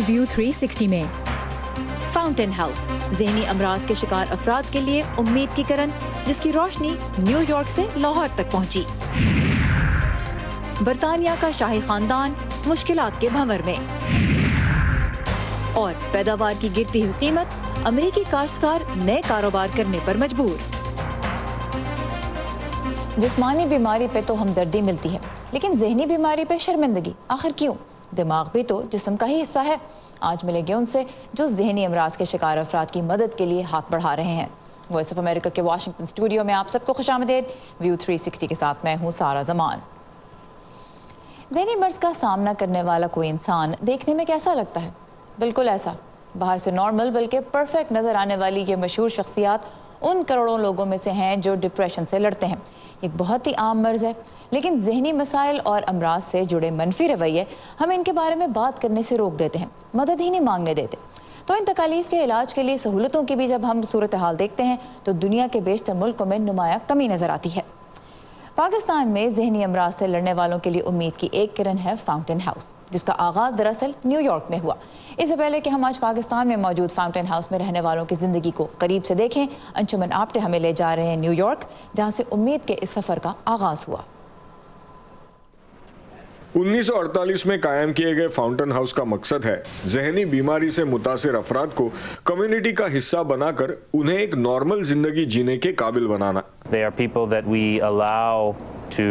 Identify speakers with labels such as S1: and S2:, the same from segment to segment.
S1: View 360 میں۔ Fountain house ذہنی امراض کے شکار افراد کے لیے امید کی کرن، جس کی روشنی نیو یارک سے لاہور تک پہنچی۔ برطانیہ کا شاہی خاندان مشکلات کے بھنور میں، اور پیداوار کی گرتی ہوئی قیمت امریکی کاشتکار نئے کاروبار کرنے پر مجبور۔
S2: جسمانی بیماری پہ تو ہمدردی ملتی ہے، لیکن ذہنی بیماری پہ شرمندگی، آخر کیوں؟ دماغ بھی تو جسم کا ہی حصہ ہے۔ آج ملے گے ان سے جو ذہنی امراض کے شکار افراد کی مدد کے لیے ہاتھ بڑھا رہے ہیں۔ وائس آف امریکہ کے واشنگٹن اسٹوڈیو میں آپ سب کو خوش آمدید۔ ویو 360 کے ساتھ میں ہوں سارا زمان۔ ذہنی مرض کا سامنا کرنے والا کوئی انسان دیکھنے میں کیسا لگتا ہے؟ بالکل ایسا، باہر سے نارمل بلکہ پرفیکٹ نظر آنے والی یہ مشہور شخصیات ان کروڑوں لوگوں میں سے ہیں جو ڈپریشن سے لڑتے ہیں۔ ایک بہت ہی عام مرض ہے، لیکن ذہنی مسائل اور امراض سے جڑے منفی رویے ہمیں ان کے بارے میں بات کرنے سے روک دیتے ہیں، مدد ہی نہیں مانگنے دیتے۔ تو ان تکالیف کے علاج کے لیے سہولتوں کی بھی جب ہم صورتحال دیکھتے ہیں تو دنیا کے بیشتر ملکوں میں نمایاں کمی نظر آتی ہے۔ پاکستان میں ذہنی امراض سے لڑنے والوں کے لیے امید کی ایک کرن ہے فاؤنٹین ہاؤس، جس کا آغاز دراصل نیو یارک میں ہوا۔ اس سے پہلے کہ ہم آج پاکستان میں موجود فاؤنٹین ہاؤس میں رہنے والوں کی زندگی کو قریب سے دیکھیں، انشمن آپٹے ہمیں لے جا رہے ہیں نیو یارک، جہاں سے امید کے اس سفر کا آغاز ہوا۔
S3: 1948 میں قائم کیے گئے فاؤنٹین ہاؤس کا مقصد ہے ذہنی بیماری سے متاثر افراد کو کمیونٹی کا حصہ بنا کر انہیں ایک نارمل زندگی جینے کے قابل بنانا۔
S4: They are people that we allow to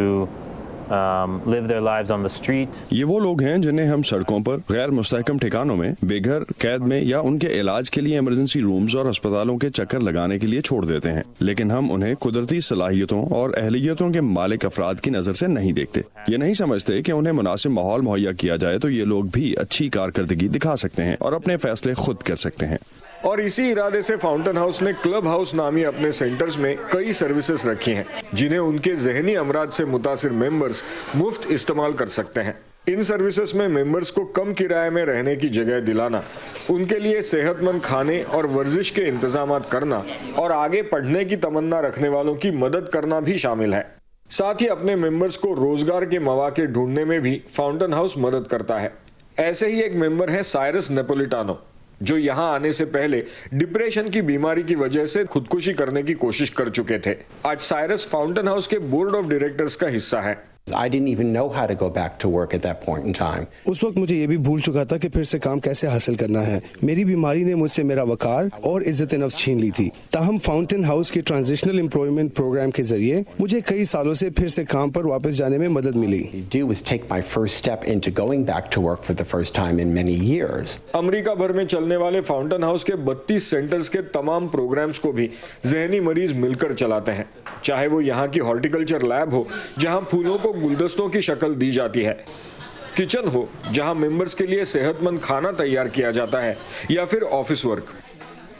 S4: live their lives on the street.
S5: یہ وہ لوگ ہیں جنہیں ہم سڑکوں پر، غیر مستحکم ٹھکانوں میں، بے گھر، قید میں یا ان کے علاج کے لیے ایمرجنسی رومز اور ہسپتالوں کے چکر لگانے کے لیے چھوڑ دیتے ہیں، لیکن ہم انہیں قدرتی صلاحیتوں اور اہلیتوں کے مالک افراد کی نظر سے نہیں دیکھتے۔ یہ نہیں سمجھتے کہ انہیں مناسب ماحول مہیا کیا جائے تو یہ لوگ بھی اچھی کارکردگی دکھا سکتے ہیں اور اپنے فیصلے خود کر سکتے ہیں۔
S3: اور اسی ارادے سے فاؤنٹین ہاؤس نے کلب ہاؤس نامی اپنے سینٹرز میں کئی سروسز رکھی ہیں جنہیں ان کے ذہنی امراض سے متاثر ممبرز مفت استعمال کر سکتے ہیں۔ ان سروسز میں ممبرز کو کم کرائے میں رہنے کی جگہ دلانا، ان کے لیے صحت مند کھانے اور ورزش کے انتظامات کرنا، اور آگے پڑھنے کی تمنا رکھنے والوں کی مدد کرنا بھی شامل ہے۔ ساتھ ہی اپنے ممبرز کو روزگار کے مواقع ڈھونڈنے میں بھی فاؤنٹین ہاؤس مدد کرتا ہے۔ ایسے ہی ایک ممبر ہے سائرس نیپولیٹانو، جو یہاں آنے سے پہلے ڈپریشن کی بیماری کی وجہ سے خودکشی کرنے کی کوشش کر چکے تھے۔ آج سائرس فاؤنٹین ہاؤس کے بورڈ آف ڈائریکٹرز کا حصہ ہے۔
S6: I didn't even know how to go back to work at that point in time.
S7: اس وقت مجھے یہ بھی بھول چکا تھا کہ پھر سے کام کیسے حاصل کرنا ہے۔ میری بیماری نے مجھ سے میرا وقار اور عزت نفس چھین لی تھی۔ تاہم فاؤنٹین ہاؤس کے ٹرانزیشنل امپلائمنٹ پروگرام کے ذریعے مجھے کئی سالوں سے پھر سے کام پر واپس جانے میں مدد ملی۔
S6: Do was take my first step into going back to work for the first time in many years.
S3: امریکہ بھر میں چلنے والے فاؤنٹین ہاؤس کے 32 سینٹرز کے تمام پروگرامز کو بھی ذہنی مریض مل کر چلاتے ہیں، چاہے وہ یہاں کی ہارٹیکلچر لیب ہو جہاں پھولوں کو گلدستوں کی شکل دی جاتی ہے، کچن ہو جہاں ممبرز کے لیے صحت مند کھانا تیار کیا جاتا ہے، یا پھر آفس ورک۔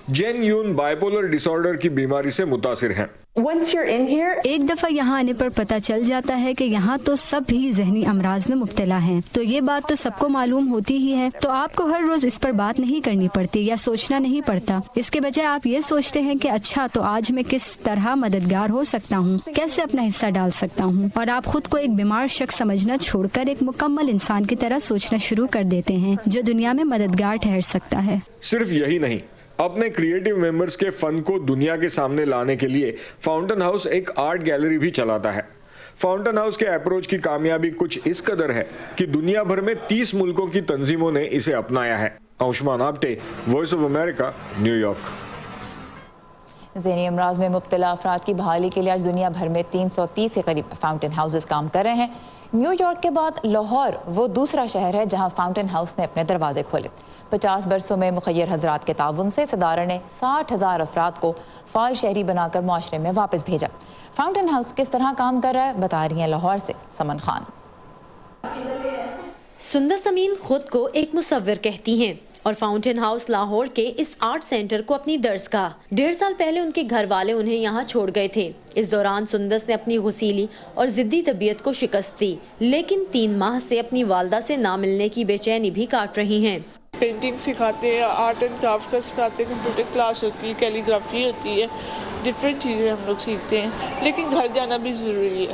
S3: جین یون بائیپولر ڈس آرڈر کی بیماری سے متاثر ہیں۔
S8: ایک دفعہ یہاں آنے پر پتہ چل جاتا ہے کہ یہاں تو سب بھی ذہنی امراض میں مبتلا ہیں، تو یہ بات تو سب کو معلوم ہوتی ہی ہے، تو آپ کو ہر روز اس پر بات نہیں کرنی پڑتی یا سوچنا نہیں پڑتا۔ اس کے بجائے آپ یہ سوچتے ہیں کہ اچھا تو آج میں کس طرح مددگار ہو سکتا ہوں، کیسے اپنا حصہ ڈال سکتا ہوں، اور آپ خود کو ایک بیمار شخص سمجھنا چھوڑ کر ایک مکمل انسان کی طرح سوچنا شروع کر دیتے ہیں جو دنیا میں مددگار ٹھہر سکتا ہے۔
S3: صرف یہی نہیں، اپنے کریٹیو ممبرز کے فن کو دنیا کے سامنے لانے کے لیے فاؤنٹین ہاؤس ایک آرٹ گیلری بھی چلاتا ہے۔ فاؤنٹین ہاؤس کے اپروچ کی کامیابی کچھ اس قدر ہے کہ دنیا بھر میں 30 ملکوں کی تنظیموں نے اسے اپنایا ہے۔ Anshuman Apte, voice of America, New York.
S2: ذہنی امراض میں مبتلا افراد کی بحالی کے لیے آج دنیا بھر میں 330 کے قریب فاؤنٹین ہاؤسز کام کر رہے ہیں۔ نیو یارک کے بعد لاہور وہ دوسرا شہر ہے جہاں فاؤنٹین ہاؤس نے اپنے دروازے کھولے۔ 50 برسوں میں مخیر حضرات کے تعاون سے اس ادارے نے 60,000 افراد کو فعال شہری بنا کر معاشرے میں واپس بھیجا۔ فاؤنٹین ہاؤس کس طرح کام کر رہا ہے بتا رہی ہیں لاہور سے سمن خان۔
S9: سندس امین خود کو ایک مصور کہتی ہیں اور فاؤنٹین ہاؤس لاہور کے اس آرٹ سینٹر کو اپنی درس گاہ۔ 1.5 سال پہلے ان کے گھر والے انہیں یہاں چھوڑ گئے تھے۔ اس دوران سندس نے اپنی غسیلی اور ضدی طبیعت کو شکست دی، لیکن 3 ماہ سے اپنی والدہ سے نہ ملنے کی بے چینی بھی کاٹ رہی ہیں۔
S10: پینٹنگ سکھاتے ہیں، آرٹ اینڈ کرافٹ کا سکھاتے ہیں، کمپیوٹر کلاس ہوتی ہے، کیلی گرافی ہوتی ہے، ڈفرینٹ چیزیں ہم لوگ سیکھتے ہیں، لیکن گھر جانا بھی ضروری ہے۔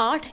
S9: 8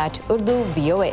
S2: @UrduVOA।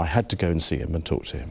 S11: I had to go and see him and talk to him.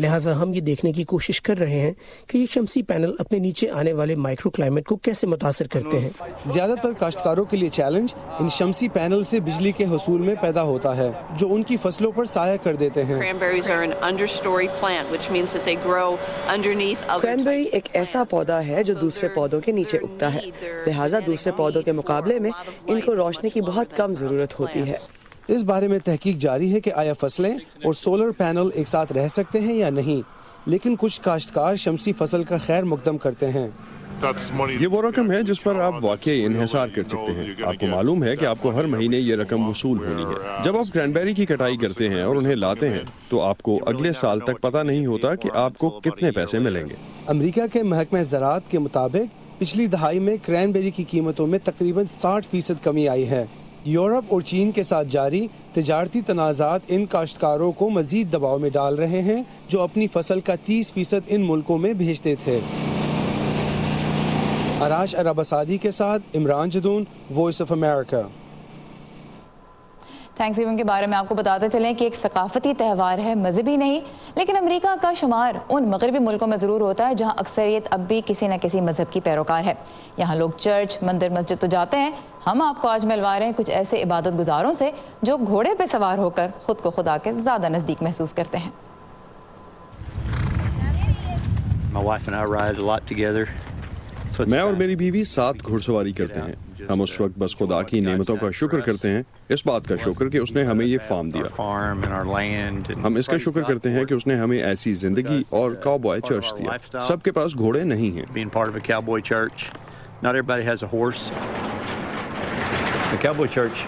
S12: لہٰذا ہم یہ دیکھنے کی کوشش کر رہے ہیں کہ یہ شمسی پینل اپنے نیچے آنے والے مائکرو کلائمیٹ کو کیسے متاثر کرتے ہیں۔
S7: زیادہ تر کاشتکاروں کے لیے چیلنج ان شمسی پینل سے بجلی کے حصول میں پیدا ہوتا ہے جو ان کی فصلوں پر سایہ کر دیتے ہیں۔
S13: کرینبیری ایک ایسا پودا ہے جو دوسرے پودوں کے نیچے اگتا ہے، لہٰذا دوسرے پودوں کے مقابلے میں ان کو روشنی کی بہت کم ضرورت ہوتی ہے۔
S7: اس بارے میں تحقیق جاری ہے کہ آیا فصلیں اور سولر پینل ایک ساتھ رہ سکتے ہیں یا نہیں، لیکن کچھ کاشتکار شمسی فصل کا خیر مقدم کرتے ہیں۔
S5: یہ وہ رقم ہے جس پر آپ واقعی انحصار کر سکتے ہیں۔ آپ کو معلوم ہے کہ آپ کو ہر مہینے یہ رقم وصول ہونی ہے۔ جب آپ کرینبیری کی کٹائی کرتے ہیں اور انہیں لاتے ہیں تو آپ کو اگلے سال تک پتہ نہیں ہوتا کہ آپ کو کتنے پیسے ملیں گے۔
S7: امریکہ کے محکمہ زراعت کے مطابق پچھلی دہائی میں کرینبیری کی قیمتوں میں تقریباً 60% کمی آئی ہے۔ یورپ اور چین کے ساتھ جاری تجارتی تنازعات ان کاشتکاروں کو مزید دباؤ میں ڈال رہے ہیں جو اپنی فصل کا 30% ان ملکوں میں بھیجتے تھے۔ آراش عرب اسادی کے ساتھ Imran Jadoon, voice of America.
S2: Thanksgiving کے بارے میں آپ کو بتاتے چلیں کہ ایک ثقافتی تہوار ہے، مذہبی نہیں، لیکن امریکہ کا شمار ان مغربی ملکوں میں ضرور ہوتا ہے جہاں اکثریت اب بھی کسی نہ کسی مذہب کی پیروکار ہے۔ یہاں لوگ چرچ، مندر، مسجد تو جاتے ہیں۔ ہم آپ کو آج ملوا رہے ہیں کچھ ایسے عبادت گزاروں سے جو گھوڑے پہ سوار ہو کر خود کو خدا کے زیادہ نزدیک محسوس کرتے ہیں۔
S5: میں اور میری بیوی ساتھ گھڑ سواری کرتے ہیں۔ ہم اس وقت بس خدا کی نعمتوں کا شکر کرتے ہیں، اس بات کا شکر کہ اس نے ہمیں یہ فارم دیا۔ ہم اس کا شکر کرتے ہیں کہ اس نے ہمیں ایسی زندگی اور کاؤبوائے چرچ دیا۔ سب کے پاس گھوڑے نہیں ہیں۔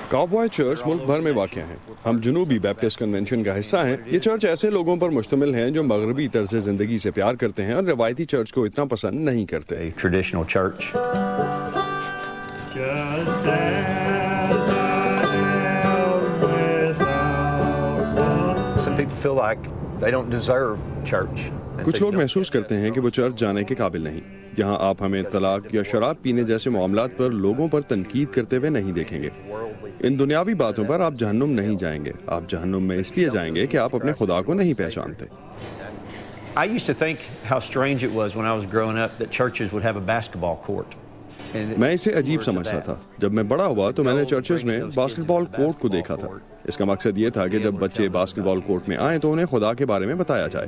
S5: کاؤبوائے چرچ ملک بھر میں واقع ہیں۔ ہم جنوبی بیپٹسٹ کنونشن کا حصہ ہیں۔ یہ چرچ ایسے لوگوں پر مشتمل ہیں جو مغربی طرز زندگی سے پیار کرتے ہیں اور روایتی چرچ کو اتنا پسند نہیں کرتے۔ کچھ لوگ محسوس کرتے ہیں کہ وہ چرچ جانے کے قابل نہیں۔ یہاں آپ ہمیں طلاق یا شراب پینے جیسے معاملات پر لوگوں پر تنقید کرتے ہوئے نہیں دیکھیں گے۔ ان دنیاوی باتوں پر آپ جہنم نہیں جائیں گے۔ آپ جہنم میں اس لیے جائیں گے کہ آپ اپنے خدا کو نہیں پہچانتے۔
S14: I used to think how strange it was when I was growing up that churches would have a basketball court.
S5: میں اسے عجیب سمجھتا تھا۔ جب میں بڑا ہوا تو میں نے چرچز میں باسکٹ بال کورٹ کو دیکھا تھا۔ اس کا مقصد یہ تھا کہ جب بچے باسکٹ بال کورٹ میں آئیں تو انہیں خدا کے بارے میں بتایا جائے۔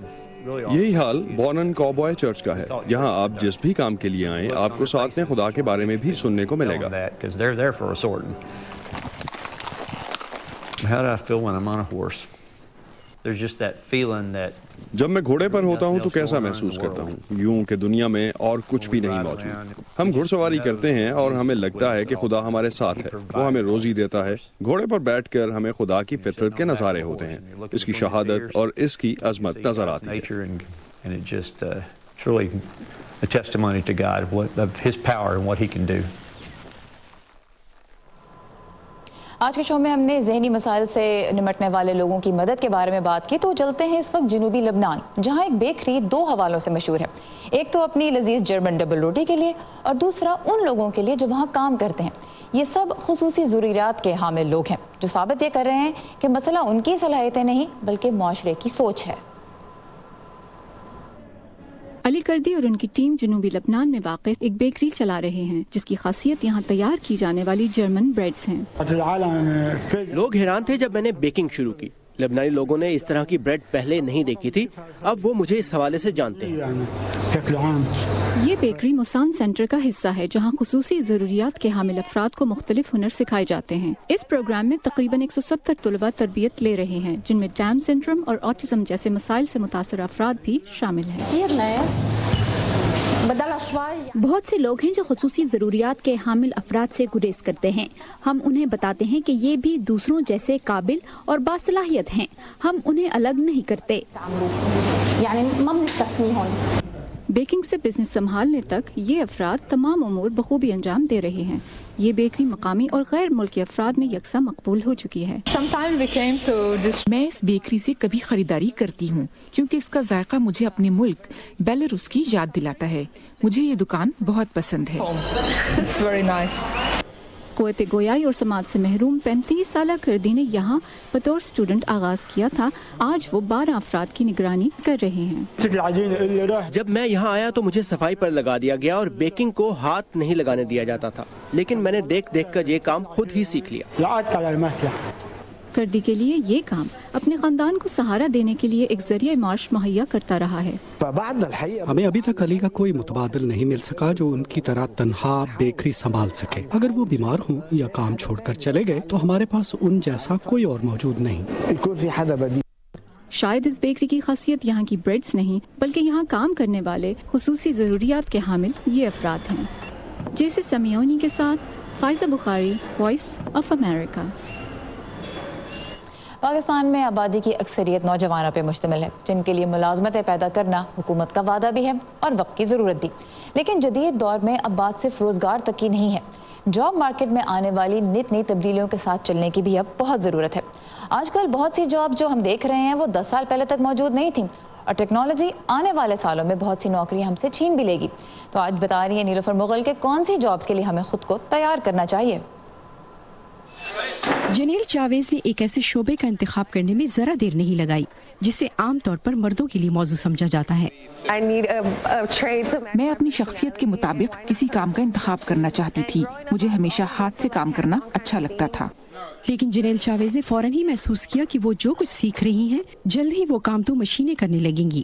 S5: یہی حال بورنن کاؤبوائے چرچ کا ہے۔ یہاں آپ جس بھی کام کے لیے آئیں آپ کو ساتھ میں خدا کے بارے میں بھی سننے کو ملے گا۔
S14: How do I feel when I'm on a horse? There's just that feeling that
S5: جب میں گھوڑے پر ہوتا ہوں تو کیسا محسوس کرتا ہوں؟ یوں کہ دنیا میں اور کچھ بھی نہیں موجود۔ ہم گھڑ سواری کرتے ہیں اور ہمیں لگتا ہے کہ خدا ہمارے ساتھ ہے، وہ ہمیں روزی دیتا ہے۔ گھوڑے پر بیٹھ کر ہمیں خدا کی فطرت کے نظارے ہوتے ہیں، اس کی شہادت اور اس کی عظمت نظر آتی ہے۔
S14: and it just truly a testimony to God of his power and what he can do.
S2: آج کے شو میں ہم نے ذہنی مسائل سے نمٹنے والے لوگوں کی مدد کے بارے میں بات کی، تو چلتے ہیں اس وقت جنوبی لبنان، جہاں ایک بیکری دو حوالوں سے مشہور ہے۔ ایک تو اپنی لذیذ جرمن ڈبل روٹی کے لیے اور دوسرا ان لوگوں کے لیے جو وہاں کام کرتے ہیں۔ یہ سب خصوصی ضروریات کے حامل لوگ ہیں جو ثابت یہ کر رہے ہیں کہ مسئلہ ان کی صلاحیتیں نہیں بلکہ معاشرے کی سوچ ہے۔
S15: علی کردی اور ان کی ٹیم جنوبی لبنان میں واقع ایک بیکری چلا رہے ہیں جس کی خاصیت یہاں تیار کی جانے والی جرمن بریڈز ہیں۔
S16: لوگ حیران تھے جب میں نے بیکنگ شروع کی۔ لبنانی لوگوں نے اس طرح کی بریڈ پہلے نہیں دیکھی تھی، اب وہ مجھے اس حوالے سے جانتے ہیں۔
S15: یہ بیکری مسام سینٹر کا حصہ ہے جہاں خصوصی ضروریات کے حامل افراد کو مختلف ہنر سکھائے جاتے ہیں۔ اس پروگرام میں تقریباً 170 طلباء تربیت لے رہے ہیں جن میں ڈاؤن سنڈروم اور آٹزم جیسے مسائل سے متاثر افراد بھی شامل ہیں۔
S17: بہت سے لوگ ہیں جو خصوصی ضروریات کے حامل افراد سے گریز کرتے ہیں۔ ہم انہیں بتاتے ہیں کہ یہ بھی دوسروں جیسے قابل اور باصلاحیت ہیں، ہم انہیں الگ نہیں کرتے۔
S15: بیکنگ سے بزنس سنبھالنے تک یہ افراد تمام امور بخوبی انجام دے رہے ہیں۔ یہ بیکری مقامی اور غیر ملکی افراد میں یکساں مقبول ہو چکی ہے۔
S18: میں اس بیکری سے کبھی خریداری کرتی ہوں کیونکہ اس کا ذائقہ مجھے اپنے ملک بیلاروس کی یاد دلاتا ہے۔ مجھے یہ دکان بہت پسند ہے۔
S15: قوت گویائی اور سماعت سے محروم 35 سالہ کردی نے یہاں بطور اسٹوڈنٹ آغاز کیا تھا. آج وہ 12 افراد کی نگرانی کر رہے ہیں.
S16: جب میں یہاں آیا تو مجھے صفائی پر لگا دیا گیا اور بیکنگ کو ہاتھ نہیں لگانے دیا جاتا تھا, لیکن میں نے دیکھ کر یہ کام خود ہی سیکھ لیا.
S15: کردی کے لیے یہ کام اپنے خاندان کو سہارا دینے کے لیے ایک ذریعہ معاش مہیا کرتا رہا ہے.
S19: ہمیں ابھی تک علی کا کوئی متبادل نہیں مل سکا جو ان کی طرح تنہا بیکری سنبھال سکے. اگر وہ بیمار ہوں یا کام چھوڑ کر چلے گئے تو ہمارے پاس ان جیسا کوئی اور موجود نہیں.
S15: شاید اس بیکری کی خاصیت یہاں کی بریڈز نہیں بلکہ یہاں کام کرنے والے خصوصی ضروریات کے حامل یہ افراد ہیں. جیسے سمیونی کے ساتھ فائزہ بخاری, وائس آف امریکہ.
S2: پاکستان میں آبادی کی اکثریت نوجوانوں پہ مشتمل ہے جن کے لیے ملازمتیں پیدا کرنا حکومت کا وعدہ بھی ہے اور وقت کی ضرورت بھی. لیکن جدید دور میں اب بات صرف روزگار تک کی نہیں ہے. جاب مارکیٹ میں آنے والی نئی تبدیلیوں کے ساتھ چلنے کی بھی اب بہت ضرورت ہے. آج کل بہت سی جاب جو ہم دیکھ رہے ہیں وہ 10 سال پہلے تک موجود نہیں تھیں اور ٹیکنالوجی آنے والے سالوں میں بہت سی نوکریاں ہم سے چھین بھی لے گی. تو آج بتا رہی ہے نیلوفر مغل کہ کون سی جابز کے لیے ہمیں خود کو تیار کرنا چاہیے.
S1: جنیل چاویز نے ایک ایسے شعبے کا انتخاب کرنے میں ذرا دیر نہیں لگائی جسے عام طور پر مردوں کے لیے موضوع سمجھا جاتا ہے.
S18: میں اپنی شخصیت کے مطابق کسی کام کا انتخاب کرنا چاہتی تھی. مجھے ہمیشہ ہاتھ سے کام کرنا اچھا لگتا تھا.
S1: لیکن جنیل چاویز نے فوراً ہی محسوس کیا کہ وہ جو کچھ سیکھ رہی ہیں جلد ہی وہ کام تو مشینیں کرنے لگیں گی.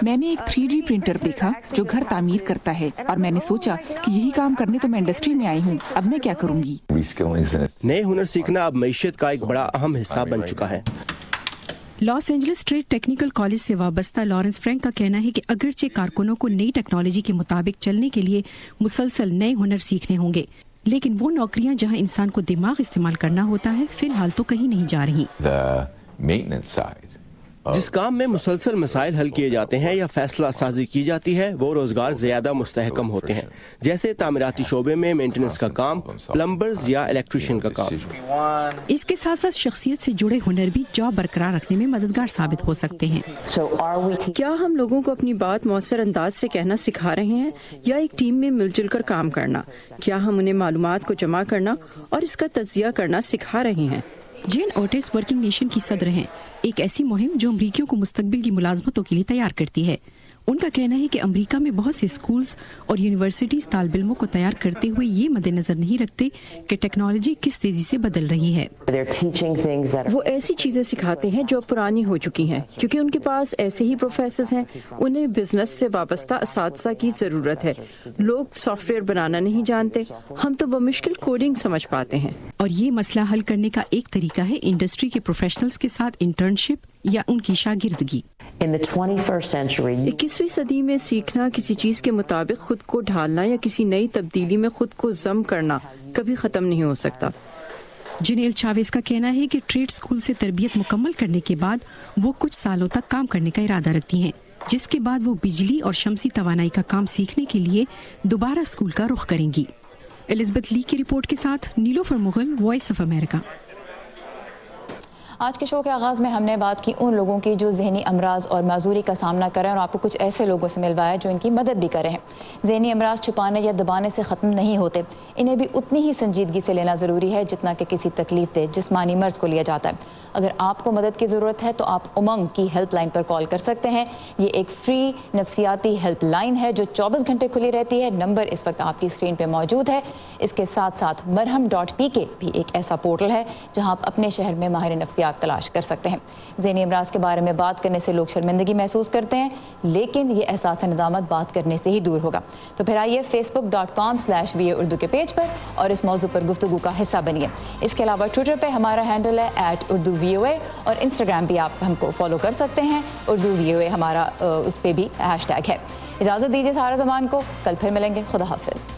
S18: میں نے ایک 3D پرنٹر دیکھا جو گھر تعمیر کرتا ہے اور میں نے سوچا کہ یہی کام کرنے تو میں انڈسٹری میں آئی ہوں, اب میں کیا کروں گی.
S16: نئے ہنر سیکھنا اب معیشت کا ایک بڑا اہم حصہ بن چکا ہے.
S1: Los Angeles trade technical college سے وابستہ لارنس فرینک کا کہنا ہے کہ اگرچہ کارکنوں کو نئی ٹیکنالوجی کے مطابق چلنے کے لیے مسلسل نئے ہنر سیکھنے ہوں گے, لیکن وہ نوکریاں جہاں انسان کو دماغ استعمال کرنا ہوتا ہے فی الحال تو کہیں نہیں جا رہی.
S16: جس کام میں مسلسل مسائل حل کیے جاتے ہیں یا فیصلہ سازی کی جاتی ہے وہ روزگار زیادہ مستحکم ہوتے ہیں, جیسے تعمیراتی شعبے میں مینٹیننس کا کام, پلمبرز یا الیکٹریشین کا کام.
S1: اس کے ساتھ ساتھ شخصیت سے جڑے ہنر بھی جاب برقرار رکھنے میں مددگار ثابت ہو سکتے ہیں.
S4: کیا ہم لوگوں کو اپنی بات مؤثر انداز سے کہنا سکھا رہے ہیں یا ایک ٹیم میں مل جل کر کام کرنا؟ کیا ہم انہیں معلومات کو جمع کرنا اور اس کا تجزیہ کرنا سکھا رہے ہیں؟
S1: جین اوٹس ورکنگ نیشن کی صدر ہیں, ایک ایسی مہم جو امریکیوں کو مستقبل کی ملازمتوں کے لیے تیار کرتی ہے. ان کا کہنا ہے کہ امریکہ میں بہت سے اسکولز اور یونیورسٹیز طالب علموں کو تیار کرتے ہوئے یہ مد نظر نہیں رکھتے کہ ٹیکنالوجی کس تیزی سے بدل رہی ہے.
S4: وہ ایسی چیزیں سکھاتے ہیں جو پرانی ہو چکی ہیں کیونکہ ان کے پاس ایسے ہی پروفیسرز ہیں. انہیں بزنس سے وابستہ اساتذہ کی ضرورت ہے. لوگ سافٹ ویئر بنانا نہیں جانتے, ہم تو بمشکل کوڈنگ سمجھ پاتے ہیں.
S1: اور یہ مسئلہ حل کرنے کا ایک طریقہ ہے انڈسٹری کے پروفیشنلز کے ساتھ انٹرنشپ یا ان کی شاگردگی.
S4: 21ویں صدی میں سیکھنا, کسی چیز کے مطابق خود کو ڈھالنا یا کسی نئی تبدیلی میں خود کو ضم کرنا کبھی ختم نہیں ہو سکتا.
S1: جنیل چاویز کا کہنا ہے کہ ٹریڈ اسکول سے تربیت مکمل کرنے کے بعد وہ کچھ سالوں تک کام کرنے کا ارادہ رکھتی ہیں, جس کے بعد وہ بجلی اور شمسی توانائی کا کام سیکھنے کے لیے دوبارہ اسکول کا رخ کریں گی. الزبتھ لی کی رپورٹ کے ساتھ نیلوفر مغل, وائس آف امریکہ.
S2: آج کے شو کے آغاز میں ہم نے بات کی ان لوگوں کی جو ذہنی امراض اور معذوری کا سامنا کر رہے ہیں اور آپ کو کچھ ایسے لوگوں سے ملوایا جو ان کی مدد بھی کر رہے ہیں. ذہنی امراض چھپانے یا دبانے سے ختم نہیں ہوتے, انہیں بھی اتنی ہی سنجیدگی سے لینا ضروری ہے جتنا کہ کسی تکلیف دہ جسمانی مرض کو لیا جاتا ہے. اگر آپ کو مدد کی ضرورت ہے تو آپ امنگ کی ہیلپ لائن پر کال کر سکتے ہیں. یہ ایک فری نفسیاتی ہیلپ لائن ہے جو 24 گھنٹے کھلی رہتی ہے. نمبر اس وقت آپ کی اسکرین پہ موجود ہے. اس کے ساتھ ساتھ مرہم.pk بھی ایک ایسا پورٹل ہے جہاں آپ اپنے شہر میں ماہر نفسیات تلاش کر سکتے ہیں. ذہنی امراض کے بارے میں بات کرنے سے لوگ شرمندگی محسوس کرتے ہیں, لیکن یہ احساس ندامت بات کرنے سے ہی دور ہوگا. تو پھر آئیے facebook.com/VA اردو کے پیج پر اور اس موضوع پر گفتگو کا حصہ بنیے. اس کے علاوہ ٹویٹر پہ ہمارا ہینڈل ہے @urduvoa اور انسٹاگرام بھی آپ ہم کو فالو کر سکتے ہیں, اردو VOA ہمارا اس پہ بھی ہیش ٹیگ ہے. اجازت دیجیے سارا زمان کو, کل پھر ملیں گے. خدا حافظ.